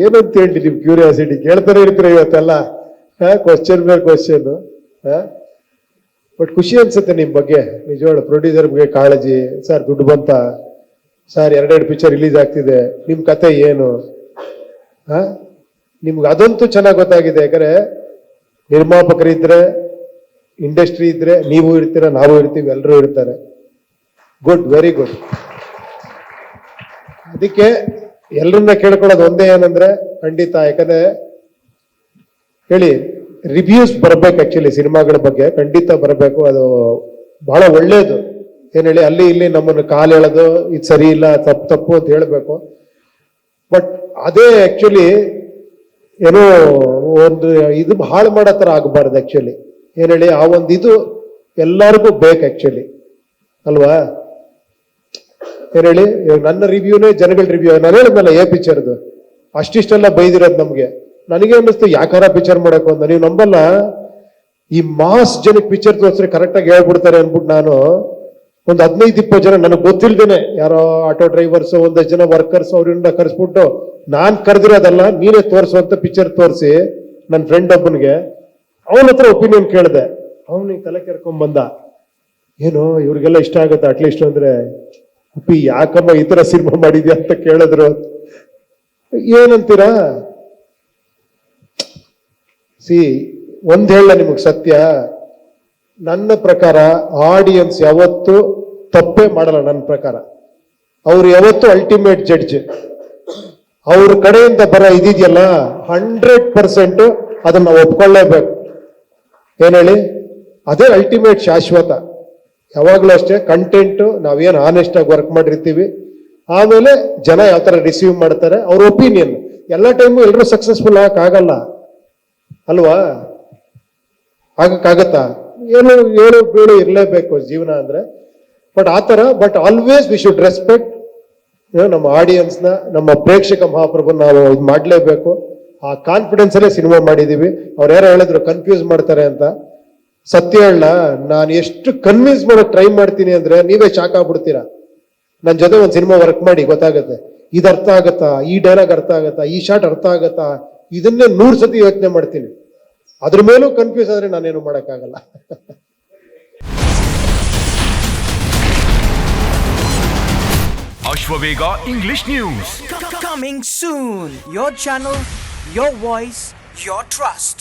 ಏನಂತ ಹೇಳಿ ನಿಮ್ ಕ್ಯೂರಿಯಾಸಿಟಿ ಕೇಳ್ತಾನೆ ಇರ್ತೀರ ಇವತ್ತೆಲ್ಲ, ಕ್ವಶನ್ ಮೇಲೆ ಕ್ವಶನ್. ಬಟ್ ಖುಷಿ ಅನ್ಸುತ್ತೆ ನಿಮ್ ಬಗ್ಗೆ, ನಿಜವಾಗ್ಲು ಪ್ರೊಡ್ಯೂಸರ್ ಬಗ್ಗೆ ಕಾಳಜಿ. ಸರ್ ದುಡ್ಡು ಬಂತ, ಸರ್ 2 ಪಿಕ್ಚರ್ ರಿಲೀಸ್ ಆಗ್ತಿದೆ, ನಿಮ್ ಕತೆ ಏನು, ನಿಮ್ಗೆ ಅದಂತೂ ಚೆನ್ನಾಗಿ ಗೊತ್ತಾಗಿದೆ. ಯಾಕಂದ್ರೆ ನಿರ್ಮಾಪಕರಿದ್ರೆ, ಇಂಡಸ್ಟ್ರಿ ಇದ್ರೆ, ನೀವು ಇರ್ತೀರ, ನಾವು ಇರ್ತೀವಿ, ಎಲ್ಲರೂ ಇರ್ತಾರೆ. Good, very good. ಅದಕ್ಕೆ ಎಲ್ಲರನ್ನ ಕೇಳ್ಕೊಳ್ಳೋದು ಒಂದೇ ಏನಂದ್ರೆ, ಖಂಡಿತ ಯಾಕಂದ್ರೆ ಹೇಳಿ ರಿವ್ಯೂಸ್ ಬರ್ಬೇಕು. ಆಕ್ಚುಲಿ ಸಿನಿಮಾಗಳ ಬಗ್ಗೆ ಖಂಡಿತ ಬರಬೇಕು, ಅದು ಬಹಳ ಒಳ್ಳೇದು. ಏನ್ ಹೇಳಿ, ಅಲ್ಲಿ ಇಲ್ಲಿ ನಮ್ಮನ್ನು ಕಾಲು ಹೇಳೋದು, ಇದು ಸರಿ ಇಲ್ಲ, ತಪ್ಪು ಅಂತ ಹೇಳ್ಬೇಕು. ಬಟ್ ಅದೇ ಆಕ್ಚುಲಿ ಏನೋ ಒಂದು ಇದು ಹಾಳು ಮಾಡೋ ತರ ಆಗಬಾರ್ದು. ಆಕ್ಚುಲಿ ಏನ್ ಹೇಳಿ, ಆ ಒಂದು ಇದು ಎಲ್ಲರಿಗೂ ಬೇಕು ಆಕ್ಚುಲಿ, ಅಲ್ವಾ? ಏನ್ ಹೇಳಿ, ನನ್ನ ರಿವ್ಯೂನೇ ಜನಗಳ ರಿವ್ಯೂ. ನಾನು ಹೇಳಿದ್ನಲ್ಲ ಎ ಪಿಕ್ಚರ್ದು ಅಷ್ಟಿಷ್ಟೆಲ್ಲ ಬೈದಿರೋದು ನಮ್ಗೆ. ನನಗೆ ಅನ್ನಿಸ್ತು ಯಾಕಾರ ಪಿಕ್ಚರ್ ಮಾಡಬೇಕು ಅಂತ. ನೀವು ನಂಬಲ್ಲ, ಈ ಮಾಸ್ ಜನಕ್ಕೆ ಪಿಕ್ಚರ್ ತೋರಿಸ್ರೆ ಕರೆಕ್ಟಾಗಿ ಹೇಳ್ಬಿಡ್ತಾರೆ ಅನ್ಬಿಟ್ಟು ನಾನು ಒಂದು 15-20 ಜನ ನನಗೆ ಗೊತ್ತಿಲ್ದೇನೆ, ಯಾರೋ ಆಟೋ ಡ್ರೈವರ್ಸ್, 1 ಜನ ವರ್ಕರ್ಸ್, ಅವ್ರಿಂದ ಕರೆಸ್ಬಿಟ್ಟು ನಾನ್ ಕರೆದಿರೋದಲ್ಲ ನೀನೇ ತೋರಿಸು ಅಂತ ಪಿಕ್ಚರ್ ತೋರಿಸಿ ನನ್ನ ಫ್ರೆಂಡ್ ಒಬ್ಬನಿಗೆ ಅವನ ಹತ್ರ ಒಪಿನಿಯನ್ ಕೇಳಿದೆ. ಅವನಿಗೆ ತಲೆ ಕೆರ್ಕೊಂಡ್ ಬಂದ, ಏನು ಇವ್ರಿಗೆಲ್ಲ ಇಷ್ಟ ಆಗುತ್ತೆ ಅಟ್ಲೀಸ್ಟ್ ಅಂದ್ರೆ, ಅಪ್ಪಿ ಯಾಕಮ್ಮ ಈ ತರ ಸಿನಿಮಾ ಮಾಡಿದ್ಯಾ ಅಂತ ಕೇಳಿದ್ರು. ಏನಂತೀರಾ? ಒಂದ್ ಹೇಳ ನಿಮಗ್ ಸತ್ಯ, ನನ್ನ ಪ್ರಕಾರ ಆಡಿಯನ್ಸ್ ಯಾವತ್ತೂ ತಪ್ಪೇ ಮಾಡಲ್ಲ. ನನ್ನ ಪ್ರಕಾರ ಅವ್ರು ಯಾವತ್ತೂ ಅಲ್ಟಿಮೇಟ್ ಜಡ್ಜ್. ಅವ್ರ ಕಡೆಯಿಂದ ಬರೋ ಇದಿದೆಯಲ್ಲ 100% ಅದನ್ನ ಒಪ್ಕೊಳ್ಳೇಬೇಕು. ಏನ್ ಹೇಳಿ, ಅದೇ ಅಲ್ಟಿಮೇಟ್ ಶಾಶ್ವತ. ಯಾವಾಗ್ಲೂ ಅಷ್ಟೇ, ಕಂಟೆಂಟ್ ನಾವೇನು ಆನೆಸ್ಟ್ ಆಗಿ ವರ್ಕ್ ಮಾಡಿರ್ತೀವಿ, ಆಮೇಲೆ ಜನ ಯಾವ ತರ ರಿಸೀವ್ ಮಾಡ್ತಾರೆ, ಅವ್ರ ಒಪಿನಿಯನ್. ಎಲ್ಲ ಟೈಮು ಎಲ್ಲರೂ ಸಕ್ಸಸ್ಫುಲ್ ಆಗಕ್ಕಾಗಲ್ಲ ಅಲ್ವಾ? ಆಗಕ್ಕಾಗತ್ತಾ? ಏಳು ಬೀಳು ಇರಲೇಬೇಕು ಜೀವನ ಅಂದ್ರೆ. ಬಟ್ ಆತರ, but always we should respect ನಮ್ಮ ಆಡಿಯನ್ಸ್ನ, ನಮ್ಮ ಪ್ರೇಕ್ಷಕ ಮಹಾಪ್ರಭು ನಾವು ಇದು ಮಾಡ್ಲೇಬೇಕು. ಆ ಕಾನ್ಫಿಡೆನ್ಸ್ ಅಲ್ಲೇ ಸಿನಿಮಾ ಮಾಡಿದೀವಿ. ಅವ್ರು ಯಾರೋ ಹೇಳಿದ್ರು ಕನ್ಫ್ಯೂಸ್ ಮಾಡ್ತಾರೆ ಅಂತ. ಸತ್ಯ ಹೇಳ, ನಾನು ಎಷ್ಟು ಕನ್ವಿನ್ಸ್ ಮಾಡಕ್ ಟ್ರೈ ಮಾಡ್ತೀನಿ ಅಂದ್ರೆ ನೀವೇ ಶಾಕ್ ಆಗ್ಬಿಡ್ತೀರಾ. ನನ್ನ ಜೊತೆ ಒಂದು ಸಿನಿಮಾ ವರ್ಕ್ ಮಾಡಿ ಗೊತ್ತಾಗತ್ತೆ, ಇದು ಅರ್ಥ ಆಗತ್ತಾ, ಈ ಡೈಲಾಗ್ ಅರ್ಥ ಆಗತ್ತಾ, ಈ ಶಾಟ್ ಅರ್ಥ ಆಗತ್ತಾ, ಇದನ್ನೇ 100 ಸತಿ ಯೋಚನೆ ಮಾಡ್ತೀನಿ. ಅದ್ರ ಮೇಲೂ ಕನ್ಫ್ಯೂಸ್ ಆದ್ರೆ ನಾನೇನು ಮಾಡಕ್ಕಾಗಲ್ಲ. Ashwavega English News. Coming soon. Your channel, your voice, your trust.